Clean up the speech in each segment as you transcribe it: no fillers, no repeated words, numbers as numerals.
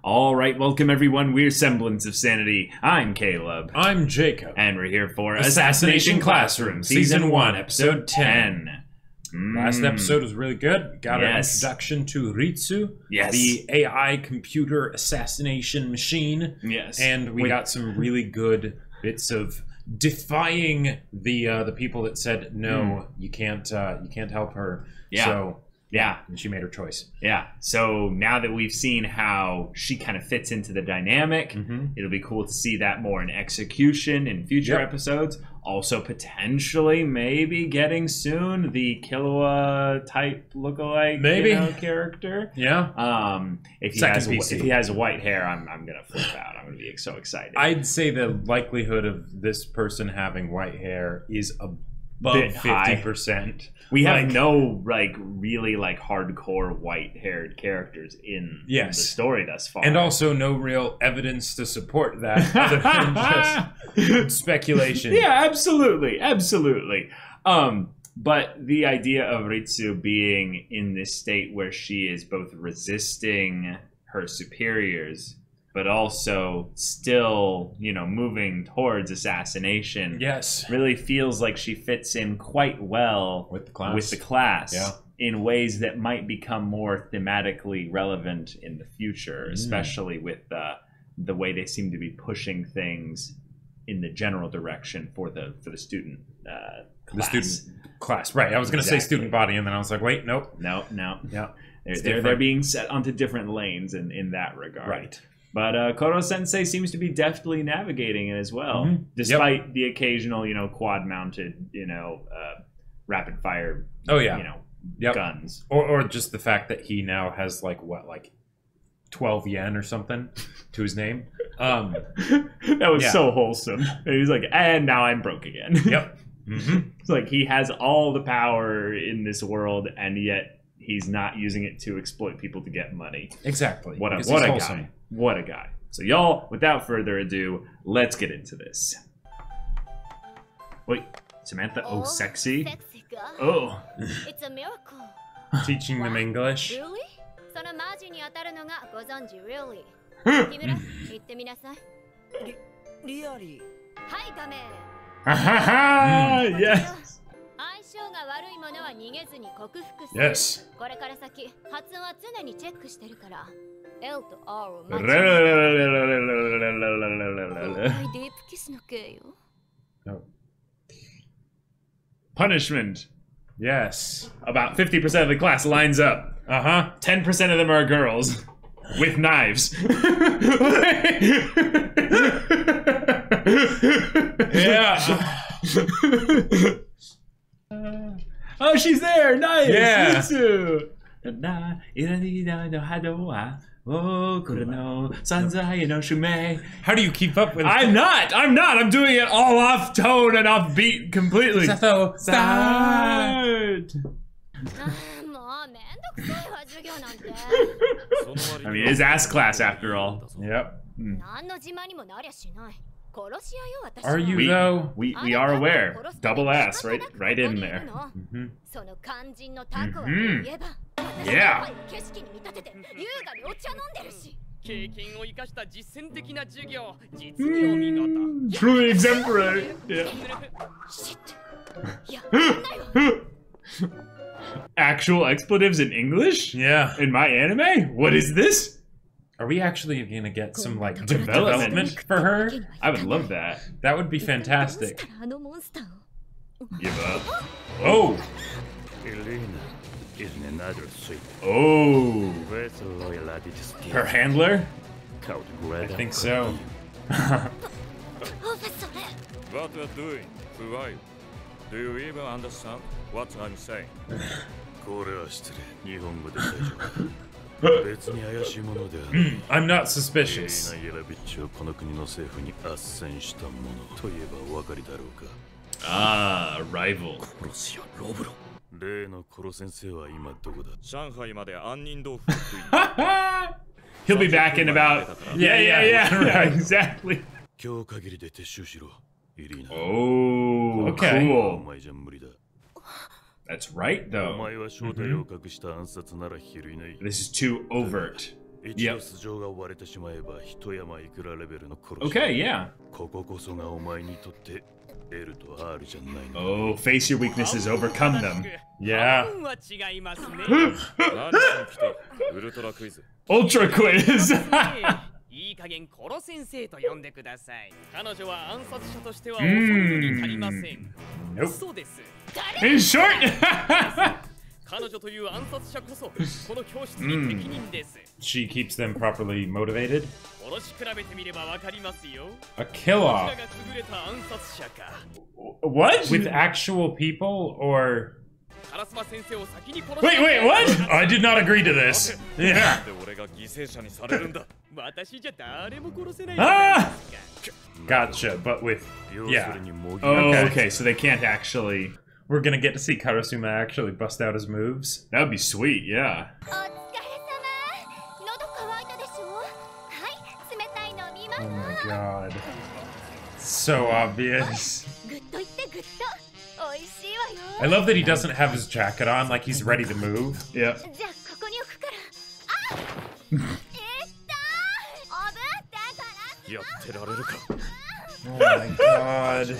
All right, welcome everyone. We're Semblance of Sanity. I'm Caleb. I'm Jacob. And we're here for Assassination Classroom, Season 1, Episode 10. Last episode was really good. Got an introduction to Ritsu, the AI computer assassination machine. Yes. And we got some really good bits of defying the people that said, no, you can't help her. Yeah. So... yeah. And she made her choice. Yeah. So now that we've seen how she kind of fits into the dynamic, it'll be cool to see that more in execution in future episodes. Also, potentially, maybe getting soon the Killua type lookalike character. Yeah. If he has white hair, I'm gonna flip out. I'm gonna be so excited. I'd say the likelihood of this person having white hair is above 50%. We have no really hardcore white-haired characters in the story thus far, and also no real evidence to support that, other than just speculation. Yeah, absolutely. But the idea of Ritsu being in this state where she is both resisting her superiors, but also still, moving towards assassination. Yes. Really feels like she fits in quite well with the class. Yeah. In ways that might become more thematically relevant in the future, especially with the way they seem to be pushing things in the general direction for the student class. The student class, right. I was going to say student body, and then I was like, wait, nope. No. Yeah. They're being set onto different lanes in that regard. Right. But Koro-sensei seems to be deftly navigating it as well, despite the occasional, quad-mounted, rapid fire, guns. Or just the fact that he now has 12 yen or something to his name. That was so wholesome. And he's like, and now I'm broke again. Yep. It's like he has all the power in this world, and yet he's not using it to exploit people to get money. Exactly. What a guy. What a guy. So y'all, without further ado, let's get into this. Wait, Samantha, sexy? Oh. It's a miracle. Teaching them English. Really? Yes. Yes. Punishment. Yes. About 50% of the class lines up. 10% of them are girls with knives. Yeah. Oh, she's there. Nice. Yeah. How do you keep up with it? I'm not. I'm doing it all off tone and off beat completely. I mean, it's ass class after all. Yep. Are you though? We are aware. Double ass, right in there. Yeah. Truly exemplary. Yeah. Actual expletives in English? Yeah. In my anime? What is this? Are we actually gonna get some development for her? I would love that. That would be fantastic. Give up. Oh. Oh. Her handler? I think so. What you're doing, Fuai? Do you even understand what I'm saying? I'm not suspicious. Ah, rival. He'll be back in about... Yeah, exactly. Oh, okay. Cool. That's right, though. This is too overt. Yep. Okay, yeah. Oh, face your weaknesses, overcome them. Yeah. Ultra quiz. いい加減コロ先生と呼んでください。彼女は暗殺者としては恐るに足りません。嘘です。 In short. 彼女という暗殺者こそこの教室に適任です。 She keeps them properly motivated. 殺し比べてみればわかりますよ。 A kill ど off ちらが優れた暗殺者か。 What? with actual people or? カラスマ先生を先に殺し Wait, what? I did not agree to this. Yeah. 俺が犠牲者にされるんだ。私じゃ誰も殺せない。 Ah! Gotcha, but with yeah. Oh, Okay. okay, so they can't actually. We're gonna get to see Karasuma actually bust out his moves. That would be sweet, yeah. お疲れ様。喉乾いたでしょ。はい、冷たい飲み Oh 物。 my god. So obvious. グッといってグッと。美味しいわよ。 I love that he doesn't have his jacket on, like he's ready to move. Yeah. じゃあここに置くから。あ、いった。おぶってやってられるか。 Oh my god.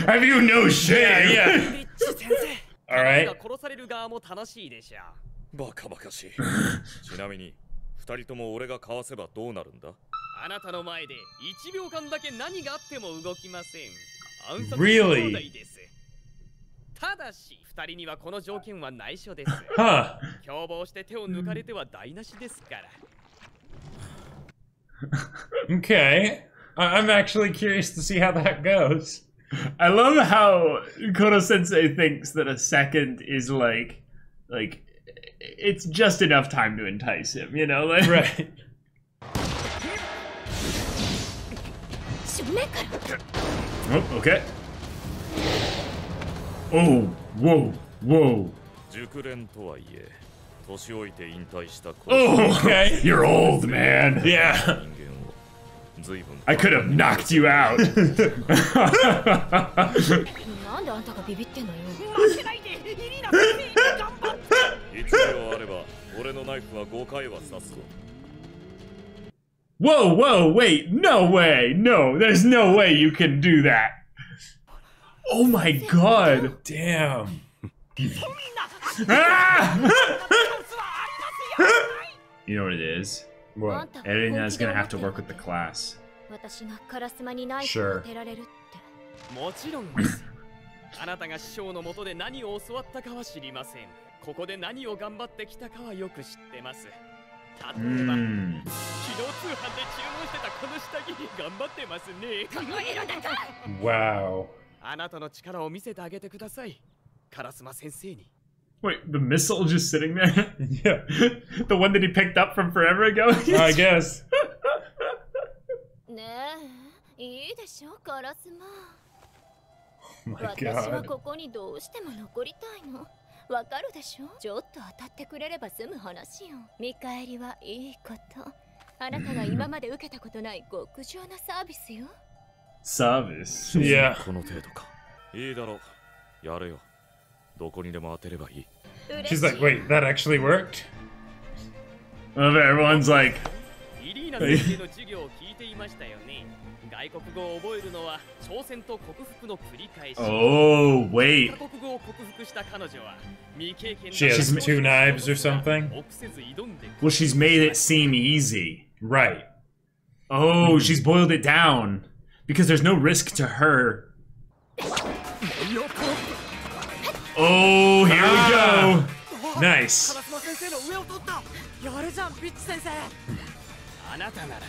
Have you no shame? Yeah. ビッチ先生。 Alright. 殺される側も楽しいでしょ。バカバカしい。ちなみに、二人とも俺がかわせばどうなるんだ？あなたの前で1秒間だけ何があっても動きません。暗殺 Really? 放題です。ただし、2人にはこの条件は内緒です。 Huh. 共謀して手を抜かれては台無しですから。 Okay. I'm actually curious to see how that goes. I love how Koro-sensei thinks that a second is like it's just enough time to entice him, you know? Like, Right. 正面から。 Oh, okay. Oh, whoa, whoa. 熟練とはいえ、年老いて引退したこ Oh, の okay. You're old, man. Yeah. 人間を随分 I could have knocked you out. なんであんたがビビってんのよ。負けないで、イリーナ先生、頑張って。 1秒あれば俺のナイフは5回は刺すぞ。 Whoa, whoa, wait. No way. No, there's no way you can do that. Oh my god. Damn. Ah! You know what it is? あん What? た Erina's gonna have to work with the class. 私がカラスマにナイフ Sure. を当てられるって。もちろんです。あなたが師匠の下で何を教わったかは知りません。ここで何を頑張ってきたかはよく知ってます。例えば、昨日通販で注文してたこの下着頑張ってますね。 Wow. あなたの力を見せてあげてください。カラスマ先生に。 Wait, the missile just sitting there? Yeah. The one that he picked up from forever ago? I guess. ねえ、いいでしょ、カラスマ。 Oh my 私は god. ここにどうしても残りたいの。わかるでしょ。ちょっと当たってくれれば済む話よ。見返りはいいこと。あなたが今まで受けたことない極上なサービスよ。 Service. Yeah. この程度か。いいだろう。やれよ。どこにでも当てればいい。 She's like, wait, that actually worked? Well, everyone's like, イリーナ先生の授業を聞いていましたよね。外国語を覚えるのは挑戦と克服の繰り返し。 oh, wait. 他国語を克服した彼女は未経験 She has two knives or something? Well, she's made it seem easy. Right. Oh, she's boiled it down. Because there's no risk to her. Oh, here we go. Nice. カラスマ先生の上を取った。やるじゃん、ビッチ先生。あなたなら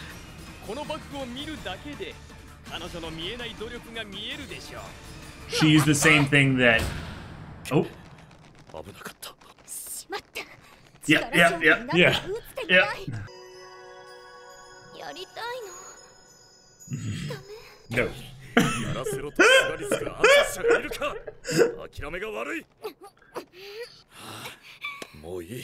このバッグを見るだけで彼女の見えない努力が見えるでしょう。 She used the same thing that... Oh. 危なかった。しまった。 Yeah, yeah, yeah, yeah. 打ってみたい。やりたいの。ダメ。 No. やらせろとすがりつく暗殺者がいるか。諦めが悪い。もういい。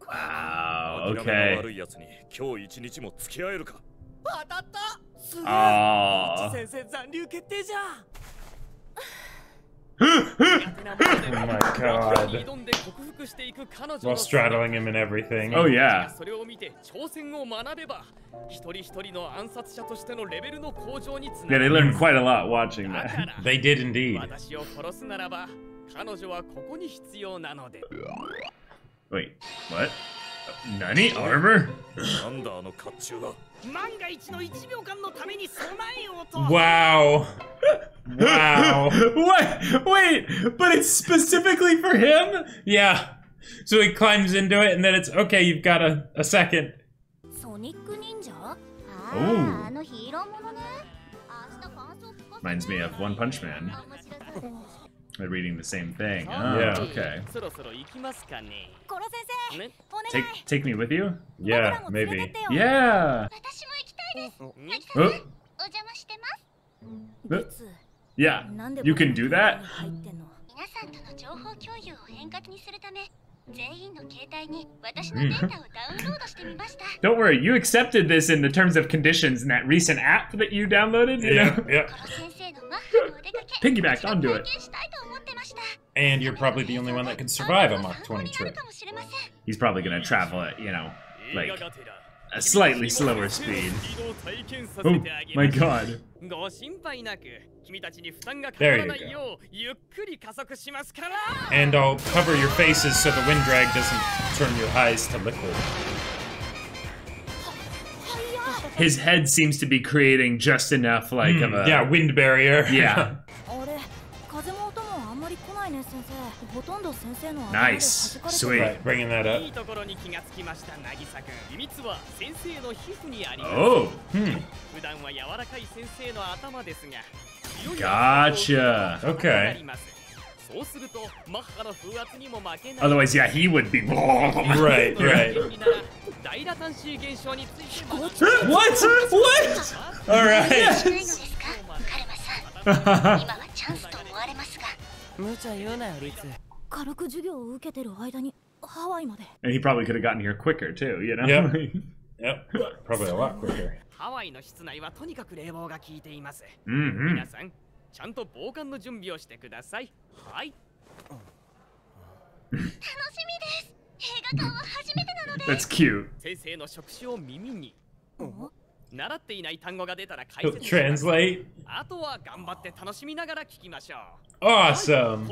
Wow, 諦めが okay. 悪いやつに今日一日も付き合えるか。当たった。すげえ。 Ah. 先生残留決定じゃん。my god. While straddling him and everything. Oh yeah. Yeah, they learned quite a lot watching that. They did indeed. Wait, what? Nani? Armor? Wow. Wow. Wait, but it's specifically for him? Yeah. So he climbs into it and then it's, okay, you've got a second. Oh. Reminds me of One Punch Man. They're reading the same thing. Oh, Yeah. okay. Take me with you? Yeah, maybe. Yeah. Oh. Yeah. You can do that? Don't worry, you accepted this in the terms of conditions in that recent app that you downloaded, you know? Yeah. Piggybacked onto it. And you're probably the only one that can survive a Mach 20 trip. He's probably gonna travel at, you know, like a slightly slower speed. Oh my god. There you go. And I'll cover your faces so the wind drag doesn't turn your eyes to liquid. His head seems to be creating just enough, like, of a... Yeah, wind barrier. Yeah. Nice. Sweet. Right, bringing that up. Oh. Gotcha. Okay. Otherwise, yeah, he would be... Right, right. What? What? Alright. And he probably could have gotten here quicker, too, you know? Yep. Yep. Probably a lot quicker. Mm-hmm. That's cute. He'll translate. Awesome.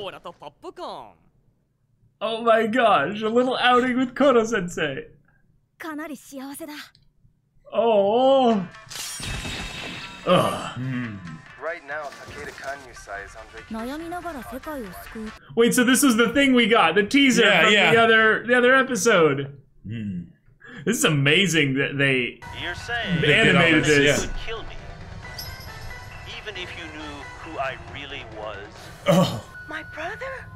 Oh my gosh, a little outing with Koro-sensei. Oh. Ugh. Right now, Takeda Kanyusai is on vacation. Wait, so this was the thing we got, the teaser from the other episode. This is amazing that they animated this. You would kill me, even if you knew who I really was. Oh. My brother?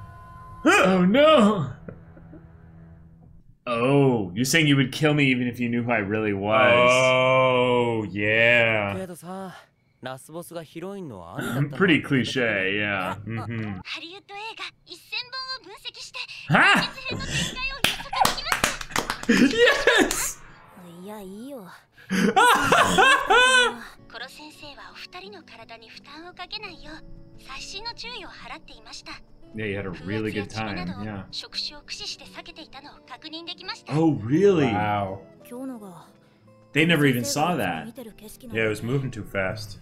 Oh no. Oh, you're saying you would kill me even if you knew who I really was. Oh, yeah. Pretty cliche, yeah. Mm-hmm. Huh? Yes! Yeah, you had a really good time, yeah. Oh, really? Wow. They never even saw that. Yeah, it was moving too fast.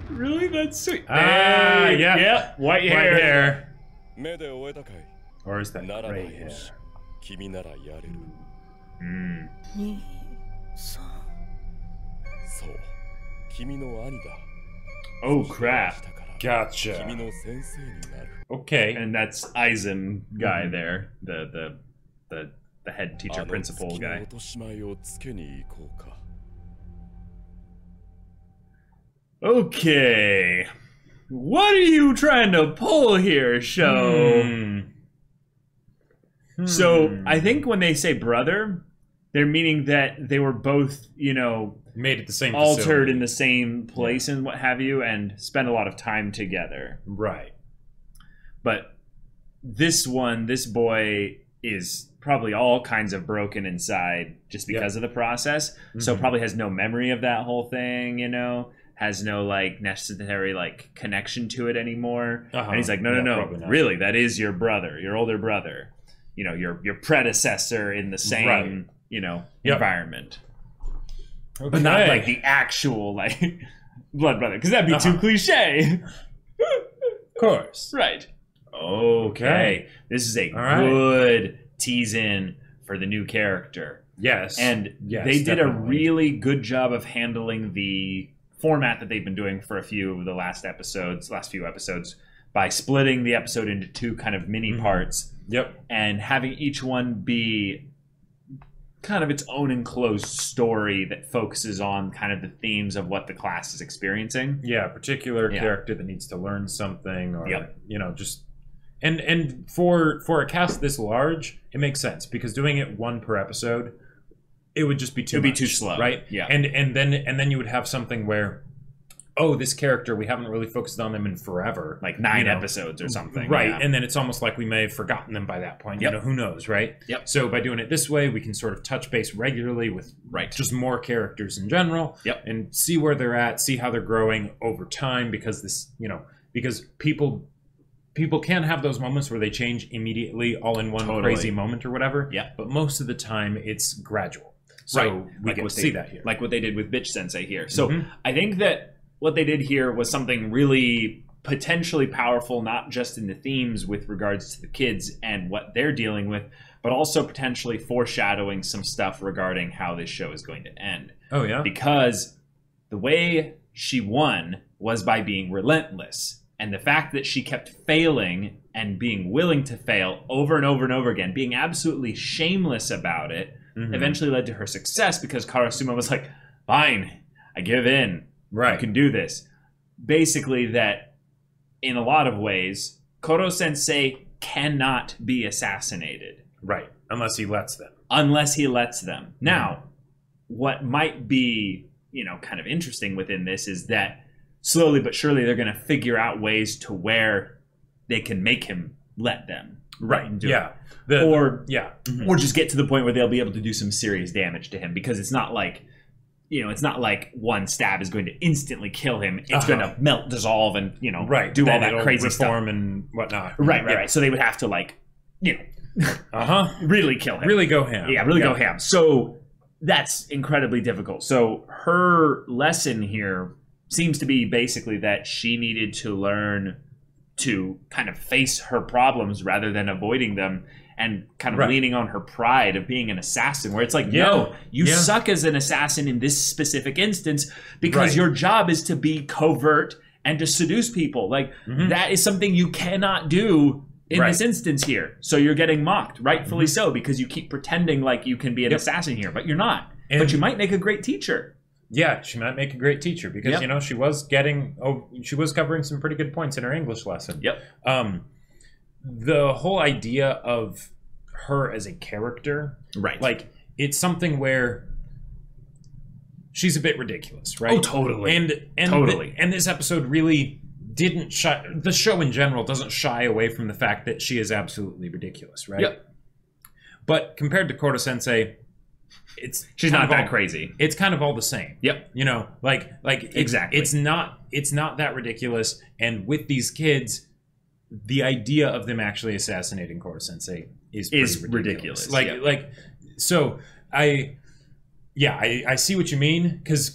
Really? That's sweet. Ah, Hey, yeah. Yep, white hair. White hair. 目で終えたかい Or is that ならば gray よ hair? し君ならやれる Mm. そう君の兄だ Oh, crap. だから Gotcha. 君の先生になる Okay. And that's Eisen guy there, the head teacher あの principal 月の guy. 落とし前をつけに行こうか Okay. What are you trying to pull here, show? So, I think when they say brother, they're meaning that they were both, you know, Made at the same altered facility. in the same place and what have you, and spent a lot of time together. Right. But this boy is probably all kinds of broken inside just because of the process. So probably has no memory of that whole thing, you know? has no like necessary like connection to it anymore. And he's like, no, probably not. really, that is your brother, your older brother. You know, your predecessor in the same, you know, environment. Okay. But not like the actual like blood brother, because that'd be too cliche. Of course. Right. Okay. This is a good tease-in for the new character. Yes. And yes, they did definitely. a really good job of handling the format that they've been doing for a few of the last few episodes, by splitting the episode into two kind of mini parts. Yep. And having each one be kind of its own enclosed story that focuses on kind of the themes of what the class is experiencing. Yeah, a particular character that needs to learn something, or you know, just and for a cast this large, it makes sense, because doing it one per episode, it would just be too much, too slow, right? Yeah, and then you would have something where, oh, this character, we haven't really focused on them in forever, like 9 episodes or something, right? Yeah. And then it's almost like we may have forgotten them by that point. You know, who knows, right? Yep. So by doing it this way, we can sort of touch base regularly with just more characters in general, and see where they're at, see how they're growing over time, because this, you know, because people can have those moments where they change immediately, all in one crazy moment or whatever. Yeah. But most of the time, it's gradual. So we get to see that here, like what they did with Bitch-sensei here. So I think that what they did here was something really potentially powerful, not just in the themes with regards to the kids and what they're dealing with, but also potentially foreshadowing some stuff regarding how this show is going to end. Oh, yeah? Because the way she won was by being relentless. And the fact that she kept failing and being willing to fail over and over and over again, being absolutely shameless about it, eventually led to her success, because Karasuma was like, fine, I give in. Right. You can do this. Basically, that in a lot of ways, Koro-sensei cannot be assassinated. Right. Unless he lets them. Unless he lets them. Now, what might be, you know, kind of interesting within this is that slowly but surely they're going to figure out ways to where they can make him let them. Right. And do Yeah. it. Or just get to the point where they'll be able to do some serious damage to him, because it's not like, you know, it's not like one stab is going to instantly kill him. It's going to melt, dissolve, and, you know, do all that crazy stuff and whatnot. Right. So they would have to, like, you know, really kill him. Really go ham. Yeah, really go ham. So that's incredibly difficult. So her lesson here seems to be basically that she needed to learn to kind of face her problems rather than avoiding them, and kind of leaning on her pride of being an assassin, where it's like, no, you suck as an assassin in this specific instance, because your job is to be covert and to seduce people. Like, that is something you cannot do in this instance here. So you're getting mocked, rightfully so, because you keep pretending like you can be an assassin here, but you're not. But you might make a great teacher. Yeah, she might make a great teacher, because, you know, she was covering some pretty good points in her English lesson. The whole idea of her as a character, like, it's something where she's a bit ridiculous, right? Oh, totally. And totally. And this episode really didn't shy. The show in general doesn't shy away from the fact that she is absolutely ridiculous, right? Yep. But compared to Koro-sensei, she's not that crazy. It's kind of all the same. Yep. You know, like exactly. It's not that ridiculous. And with these kids, the idea of them actually assassinating Koro-sensei is ridiculous. So I see what you mean, because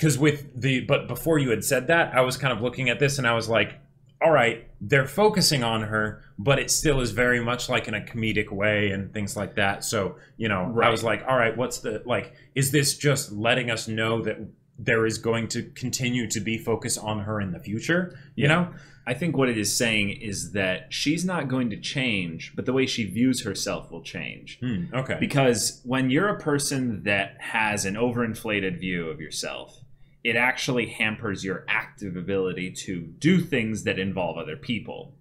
but before you had said that, I was kind of looking at this and I was like, all right, they're focusing on her, but it still is very much like in a comedic way and things like that. So, you know, I was like, all right, is this just letting us know that there is going to continue to be focus on her in the future? You know? I think what it is saying is that she's not going to change, but the way she views herself will change. Okay. Because when you're a person that has an overinflated view of yourself, it actually hampers your active ability to do things that involve other people.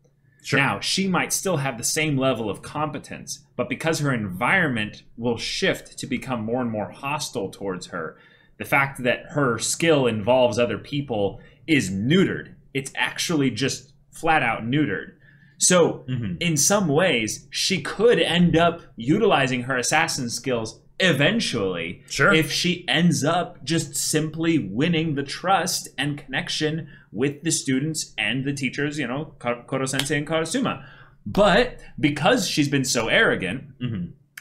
Sure. Now, she might still have the same level of competence, but because her environment will shift to become more and more hostile towards her, the fact that her skill involves other people is neutered. It's actually just flat out neutered. So in some ways, she could end up utilizing her assassin skills eventually. Sure. If she ends up just simply winning the trust and connection with the students and the teachers, you know, Koro-sensei and Karasuma. But because she's been so arrogant,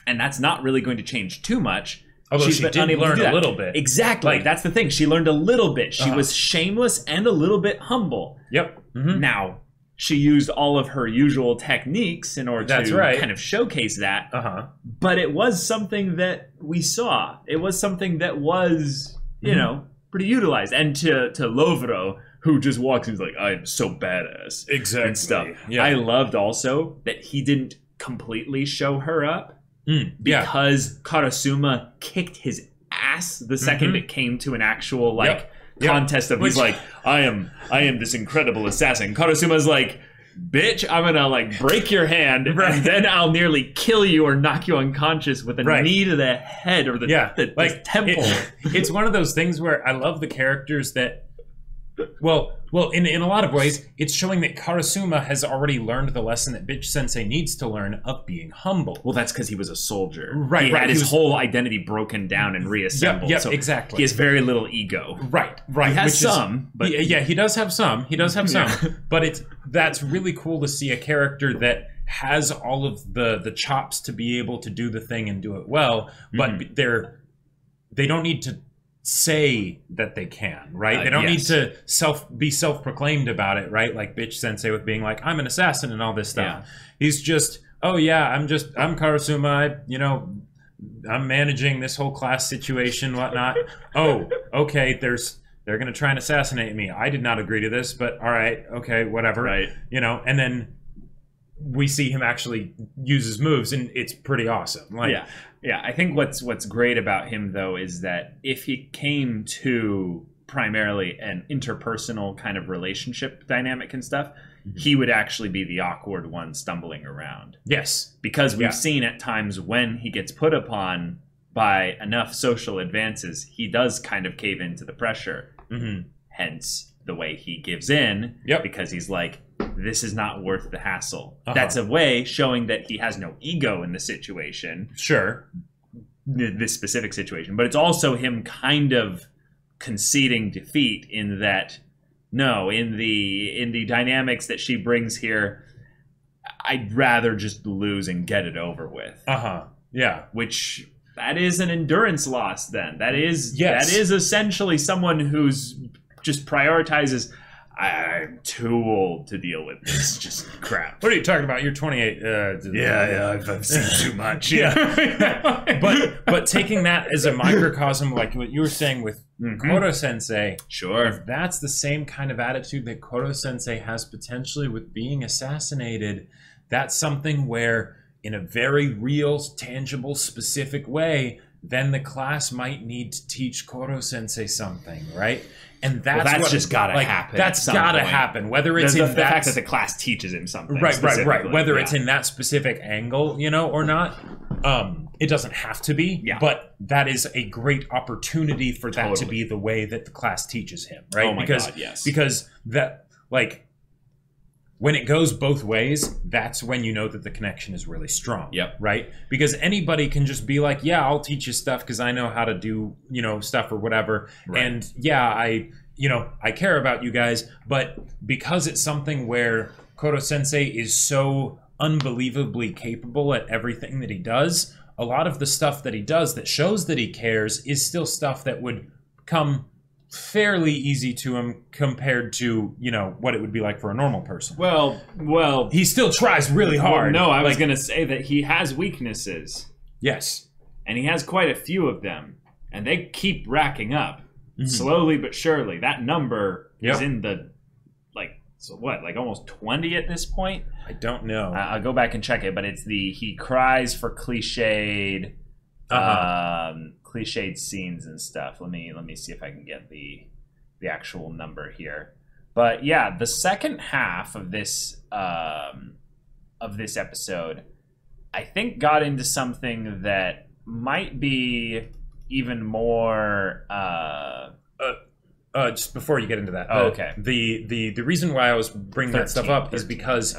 and that's not really going to change too much, although she did learn a little bit. Exactly. Like, that's the thing. She learned a little bit. She was shameless and a little bit humble. Yep. Now, she used all of her usual techniques in order to kind of showcase that. But it was something that we saw. It was something that was, you know, pretty utilized. And to Lovro, who just walks and is like, I'm so badass. Exactly. And stuff. Yeah. I loved also that he didn't completely show her up because Karasuma kicked his ass the second it came to an actual, like, contest of he's like, I am this incredible assassin. Karasuma's like, bitch, I'm gonna like break your hand and then I'll nearly kill you or knock you unconscious with a knee to the head or the temple. It's one of those things where I love the characters that well, in a lot of ways, it's showing that Karasuma has already learned the lesson that Bitch-sensei needs to learn of being humble. Well, that's because he was a soldier. Right. He had his whole identity broken down and reassembled. Yep, so exactly. He has very little ego. Right. He has some. But he does have some. But that's really cool to see a character that has all of the chops to be able to do the thing and do it well, but they don't need to say that they can, right? They don't need to be self-proclaimed about it, right? Like Bitch-sensei with being like, I'm an assassin and all this stuff. He's just, oh yeah, I'm Karasuma, I'm managing this whole class situation, whatnot. Oh, okay, they're gonna try and assassinate me. I did not agree to this, but all right, okay, whatever. Right. And then we see him actually use his moves, and it's pretty awesome. Like, yeah. I think what's great about him though is that if he came to primarily an interpersonal kind of relationship dynamic and stuff, he would actually be the awkward one stumbling around. Yes, because we've seen at times when he gets put upon by enough social advances, he does kind of cave into the pressure. Hence the way he gives in, because he's like, this is not worth the hassle. That's a way showing that he has no ego in the situation. Sure. This specific situation. But it's also him kind of conceding defeat in that, no, in the dynamics that she brings here, I'd rather just lose and get it over with. Yeah. Which, that is an endurance loss then. That is essentially someone who's just prioritizes, I'm too old to deal with this just crap. What are you talking about? You're 28. I've seen too much. But taking that as a microcosm, like what you were saying with Koro-sensei, if that's the same kind of attitude that Koro-sensei has potentially with being assassinated, that's something where, in a very real, tangible, specific way, then the class might need to teach Koro-sensei something, right? And that's just gotta happen. That's gotta happen. Whether it's the fact that the class teaches him something, right. Whether it's in that specific angle, or not, it doesn't have to be. But that is a great opportunity for that to be the way that the class teaches him, right? Oh my God, yes. Because that, like, when it goes both ways, that's when you know that the connection is really strong. Right? Because anybody can just be like, yeah, I'll teach you stuff because I know how to do, stuff or whatever. Right. And yeah, I care about you guys. But because it's something where Koro-sensei is so unbelievably capable at everything that he does, a lot of the stuff that he does that shows that he cares is still stuff that would come fairly easy to him compared to what it would be like for a normal person. Well, he still tries really hard. Well, no, I was gonna say that he has weaknesses. Yes, and he has quite a few of them, and they keep racking up slowly but surely. That number is in the almost 20 at this point. I don't know. I'll go back and check it, but it's he cries for cliched. Cliched scenes and stuff. Let me see if I can get the actual number here. But yeah, the second half of this episode, I think, got into something that might be even more. Just before you get into that, okay. The reason why I was bringing that stuff up is because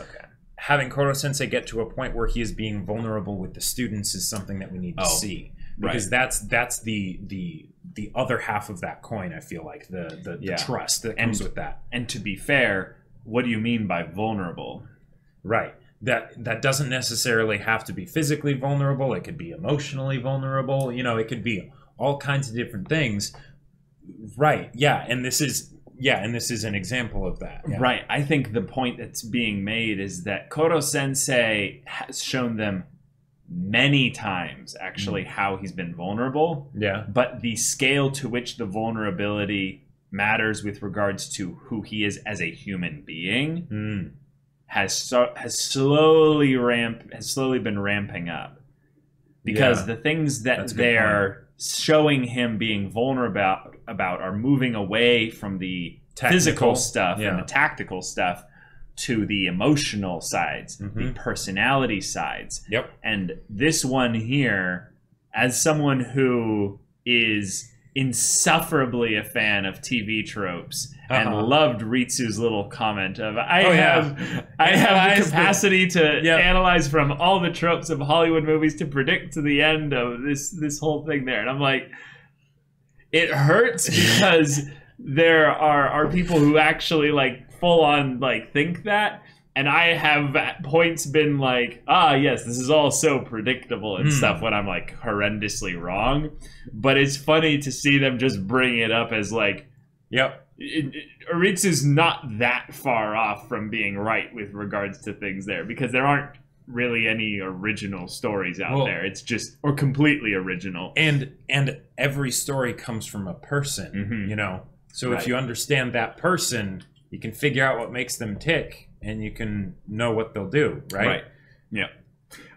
having Koro-sensei get to a point where he is being vulnerable with the students is something that we need to see. because that's the other half of that coin. I feel like the trust that comes with that. And to be fair, what do you mean by vulnerable? Right. That doesn't necessarily have to be physically vulnerable. It could be emotionally vulnerable. You know, it could be all kinds of different things. Right. Yeah. And this is an example of that. Yeah. Right. I think the point that's being made is that Koro-sensei has shown them many times actually how he's been vulnerable. Yeah. But the scale to which the vulnerability matters with regards to who he is as a human being has slowly been ramping up. Because the things that they're showing him being vulnerable about are moving away from the physical stuff and the tactical stuff to the emotional sides, the personality sides. Yep. And this one here, as someone who is insufferably a fan of TV tropes and loved Ritsu's little comment of I have the capacity to analyze from all the tropes of Hollywood movies to predict to the end of this whole thing there. And I'm like, it hurts because there are people who actually like full on like think that. And I have at points been like, yes, this is all so predictable and stuff when I'm like horrendously wrong. But it's funny to see them just bring it up as like, Aritsu's not that far off from being right with regards to things there, because there aren't really any original stories out there. It's just, or completely original. And every story comes from a person, you know? So if you understand that person, you can figure out what makes them tick. And you can know what they'll do, right? Right. Yeah.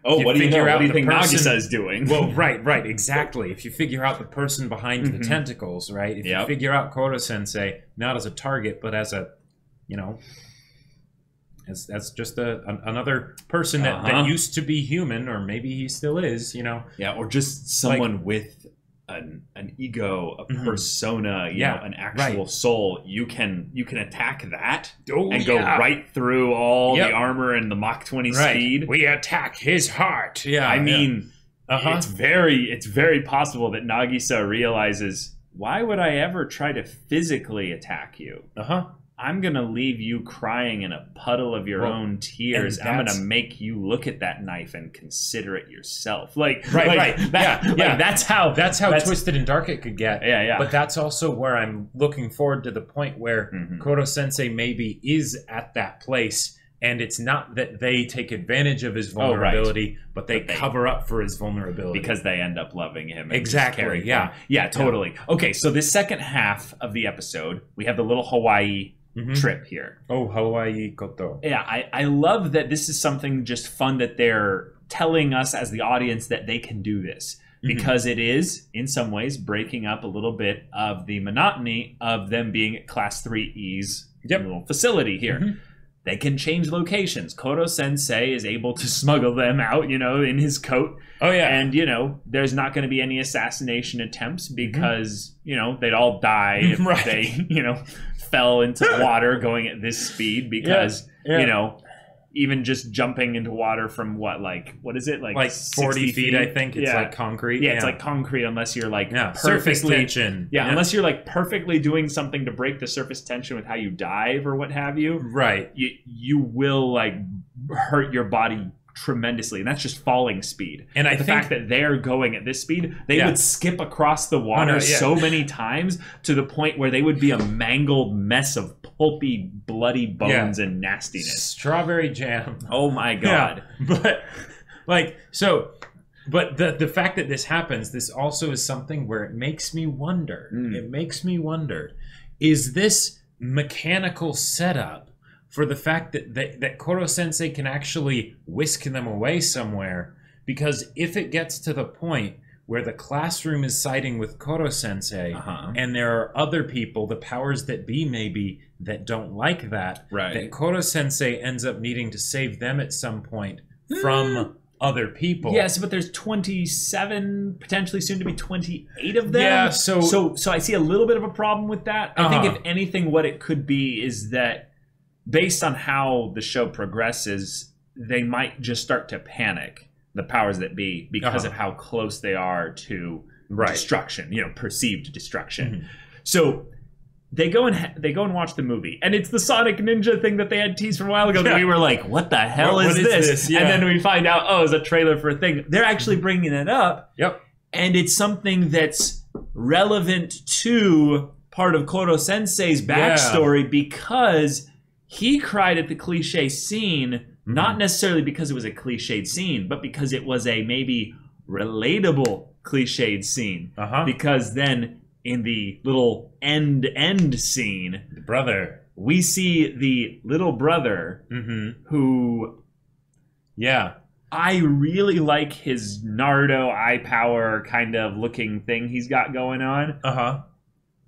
Oh, what do you think Nagisa is doing? Well, right, exactly. If you figure out the person behind the tentacles, right? If you figure out Koro-sensei, not as a target, but as a, you know, as just another person that used to be human, or maybe he still is, you know? Yeah, or just someone like, with an ego, a persona, you know, an actual soul. You can attack that and go right through all the armor and the Mach 20 speed. We attack his heart. Yeah, I mean, it's very possible that Nagisa realizes, why would I ever try to physically attack you? I'm going to leave you crying in a puddle of your own tears. I'm going to make you look at that knife and consider it yourself. That's how twisted and dark it could get. Yeah. But that's also where I'm looking forward to the point where Koro-sensei maybe is at that place. And it's not that they take advantage of his vulnerability, but they cover up for his vulnerability. Because they end up loving him. Exactly, Yeah, totally. Okay, so this second half of the episode, we have the little Hawaii trip here. Oh, Hawaii koto. Yeah, I love that this is something just fun that they're telling us as the audience that they can do this. Because it is, in some ways, breaking up a little bit of the monotony of them being at Class 3E's little facility here. They can change locations. Koro-sensei is able to smuggle them out, you know, in his coat. Oh, yeah. And, you know, there's not going to be any assassination attempts because, you know, they'd all die if they, you know, fell into water going at this speed because, you know, even just jumping into water from what is it? Like 40 feet, I think. It's like concrete. Yeah, it's like concrete unless you're like surface tension. Yeah, unless you're like perfectly doing something to break the surface tension with how you dive or what have you. Right. You will like hurt your body tremendously, and that's just falling speed. And the fact that they're going at this speed, they would skip across the water so many times to the point where they would be a mangled mess of pulpy, bloody bones and nastiness. Strawberry jam. Oh my god! But but the fact that this happens, this also is something where it makes me wonder. It makes me wonder: is this mechanical setup for the fact that Koro-sensei can actually whisk them away somewhere? Because if it gets to the point where the classroom is siding with Koro-sensei and there are other people, the powers that be maybe, that don't like that, that Koro-sensei ends up needing to save them at some point from other people. Yes, but there's 27, potentially soon to be 28 of them. Yeah, so I see a little bit of a problem with that. I think if anything, what it could be is that based on how the show progresses, they might just start to panic the powers that be because of how close they are to destruction, perceived destruction. So they go and watch the movie, and it's the Sonic Ninja thing that they had teased from a while ago that we were like, what the hell is this? And then we find out, oh, it's a trailer for a thing. They're actually bringing it up. And it's something that's relevant to part of Koro-sensei's backstory because he cried at the cliche scene, not necessarily because it was a cliched scene, but because it was a maybe relatable cliched scene. Because then in the little end scene, the brother, we see the little brother who, I really like his Naruto eye power kind of looking thing he's got going on.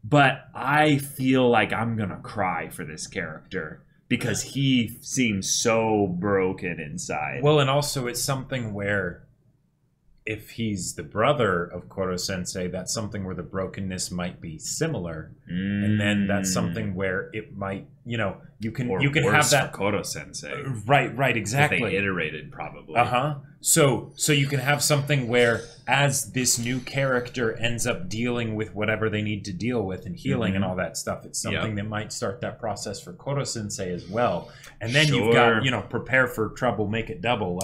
But I feel like I'm gonna cry for this character because he seems so broken inside. Well, and also it's something where if he's the brother of Koro-sensei, that's something where the brokenness might be similar, and then that's something where it might, you can have that Koro-sensei, right, exactly. They iterated probably. So you can have something where as this new character ends up dealing with whatever they need to deal with and healing and all that stuff, it's something that might start that process for Koro-sensei as well. And then you've got prepare for trouble, make it double,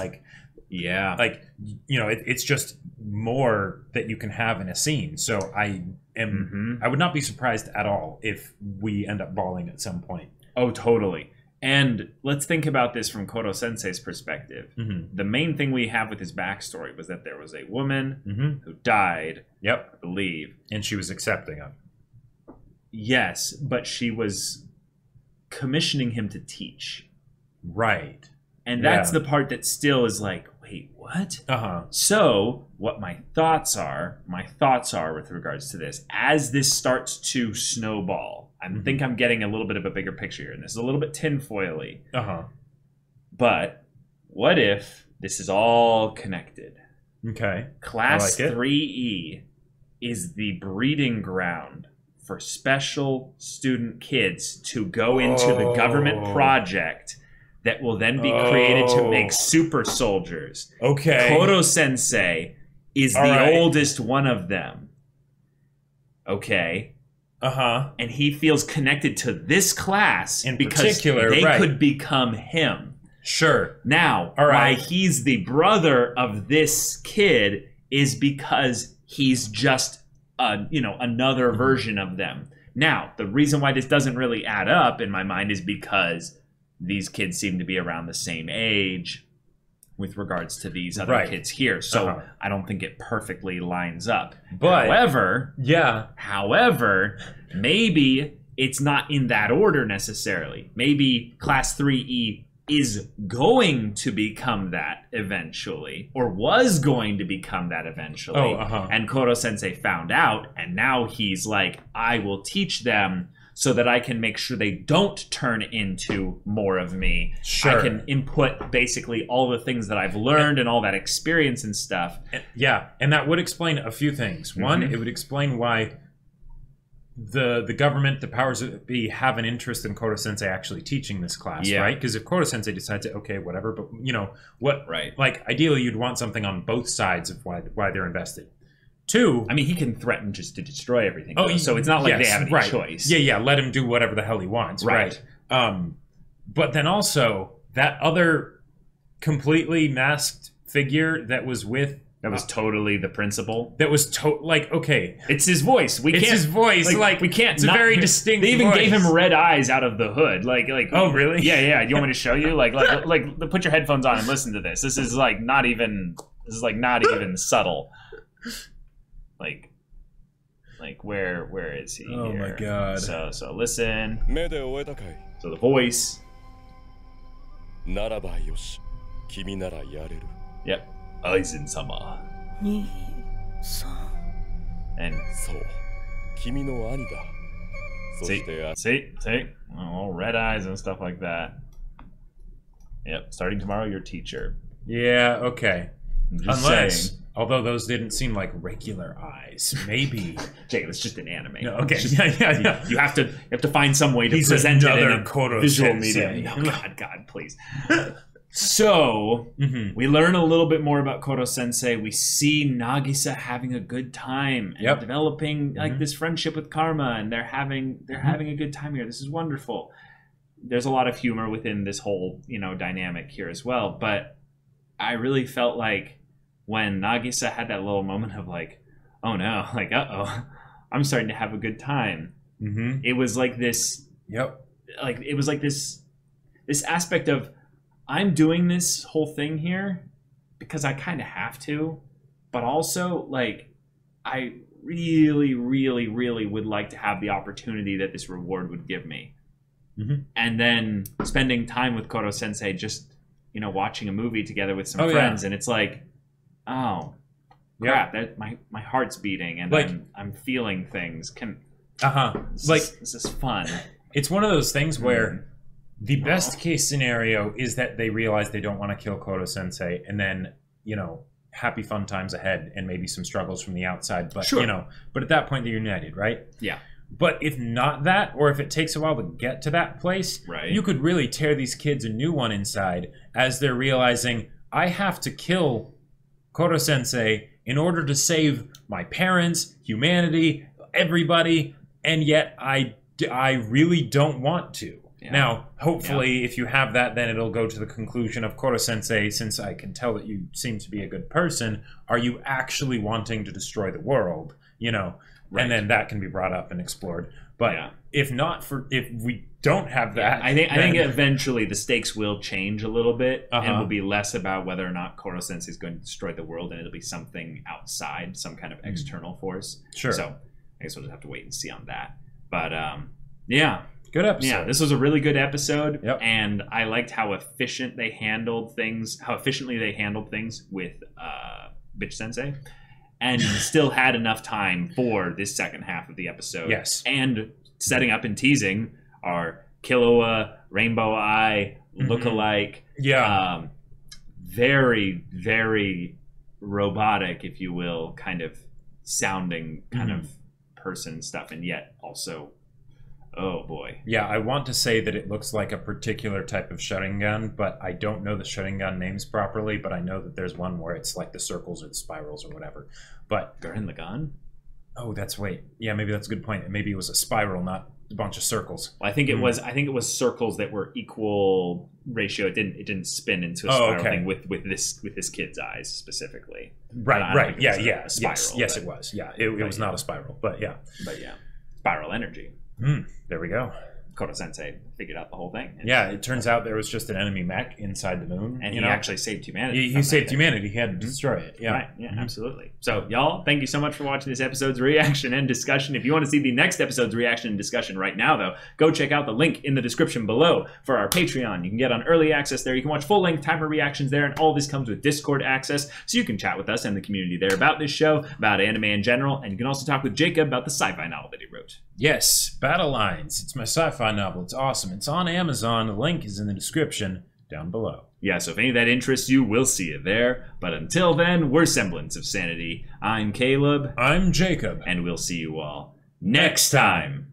it's just more that you can have in a scene. So I would not be surprised at all if we end up bawling at some point. Oh, totally. And let's think about this from Koro-sensei's perspective. The main thing we have with his backstory was that there was a woman who died, I believe. And she was accepting of. Yes, but she was commissioning him to teach. Right. And that's the part that still is like, wait, what? So what my thoughts are with regards to this, as this starts to snowball, I think I'm getting a little bit of a bigger picture here, and this is a little bit tinfoily. But what if this is all connected? Okay. Class 3E is the breeding ground for special student kids to go into the government project that will then be created to make super soldiers. Okay. Koro-sensei is the oldest one of them. Okay. And he feels connected to this class because they could become him. Sure. Now, why he's the brother of this kid is because he's just another version of them. Now, the reason why this doesn't really add up in my mind is because these kids seem to be around the same age with regards to these other kids here. So I don't think it perfectly lines up. But however, maybe it's not in that order necessarily. Maybe Class 3E is going to become that eventually, or was going to become that eventually. And Koro-sensei found out, and now he's like, I will teach them so that I can make sure they don't turn into more of me. I can input basically all the things that I've learned and all that experience and stuff. And that would explain a few things. One, it would explain why the government, the powers that be, have an interest in Koro-sensei actually teaching this class, right? Because if Koro-sensei decides to, okay, whatever, but like ideally you'd want something on both sides of why they're invested. Two, I mean, he can threaten just to destroy everything. So it's not like they have any choice. Let him do whatever the hell he wants. Right. But then also, that other completely masked figure that was with... That was totally the principal. That was okay. It's his voice. It's his voice. Like we can't. It's a very distinct. They even gave him red eyes out of the hood. Like. Oh, really? Yeah. You want me to show you? Like, put your headphones on and listen to this. This is not even subtle. Like where is he? Oh here? My god. So listen. So the voice. Yep. Aizen-sama. And see, all red eyes and stuff like that. Yep, starting tomorrow, your teacher. Yeah, okay. Unless, although those didn't seem like regular eyes, maybe. Jake, it's just an anime. No, okay, yeah. You have to find some way to present it in a visual medium. Oh, God, please. So, we learn a little bit more about Koro-sensei. We see Nagisa having a good time and developing like this friendship with Karma, and they're having a good time here. This is wonderful. There's a lot of humor within this whole, dynamic here as well. But I really felt like when Nagisa had that little moment of like, oh no, like, uh-oh, I'm starting to have a good time. It was like this, like, it was like this aspect of, I'm doing this whole thing here because I kind of have to, but also, like, I really, really, really would like to have the opportunity that this reward would give me. And then spending time with Koro-sensei, just, watching a movie together with some friends, and it's like, oh, crap, that my heart's beating, and like, I'm feeling things. This is fun. It's one of those things where the best case scenario is that they realize they don't want to kill Koro-sensei, and then, happy fun times ahead and maybe some struggles from the outside. But, but at that point they're united, right? Yeah. But if not that, or if it takes a while to get to that place, you could really tear these kids a new one inside as they're realizing, I have to kill Koro-sensei in order to save my parents, humanity, everybody, and yet I really don't want to. Now, hopefully, if you have that, then it'll go to the conclusion of Koro-sensei, since I can tell that you seem to be a good person, are you actually wanting to destroy the world? And then that can be brought up and explored. But if we don't have that, I think eventually the stakes will change a little bit, and will be less about whether or not Koro-sensei is going to destroy the world, and it'll be something outside, some kind of external force. Sure. So I guess we'll just have to wait and see on that. But yeah. Good episode. Yeah, this was a really good episode, and I liked how efficiently they handled things with Bitch-sensei, and still had enough time for this second half of the episode. Yes. And setting up and teasing our Killua, Rainbow Eye, look-alike. Yeah. Very, very robotic, if you will, kind of sounding kind of person stuff, and yet also... Oh boy. Yeah, I want to say that it looks like a particular type of Sharingan, but I don't know the Sharingan names properly, but I know that there's one where it's like the circles or the spirals or whatever. But Gurren Lagann? Oh, yeah, maybe that's a good point. Maybe it was a spiral, not a bunch of circles. Well, I think it was circles that were equal ratio. It didn't spin into a spiral thing with this kid's eyes specifically. Right. Yeah. Spiral, yes, it was. Yeah, it was not a spiral, but yeah. Spiral energy. There we go. Koro-sensei figured out the whole thing. Yeah, it turns out there was just an enemy mech inside the moon. And he actually saved humanity. He saved humanity. He had to destroy it. Yeah. Right. Yeah, absolutely. So, y'all, thank you so much for watching this episode's reaction and discussion. If you want to see the next episode's reaction and discussion right now, though, go check out the link in the description below for our Patreon. You can get on early access there. You can watch full-length timer reactions there, and all this comes with Discord access, so you can chat with us and the community there about this show, about anime in general, and you can also talk with Jacob about the sci-fi novel that he wrote. Yes, Battle Lines. It's my sci-fi novel. It's awesome. It's on Amazon. The link is in the description down below. Yeah, so if any of that interests you, we'll see you there. But until then, we're Semblance of Sanity. I'm Caleb. I'm Jacob. And we'll see you all next time.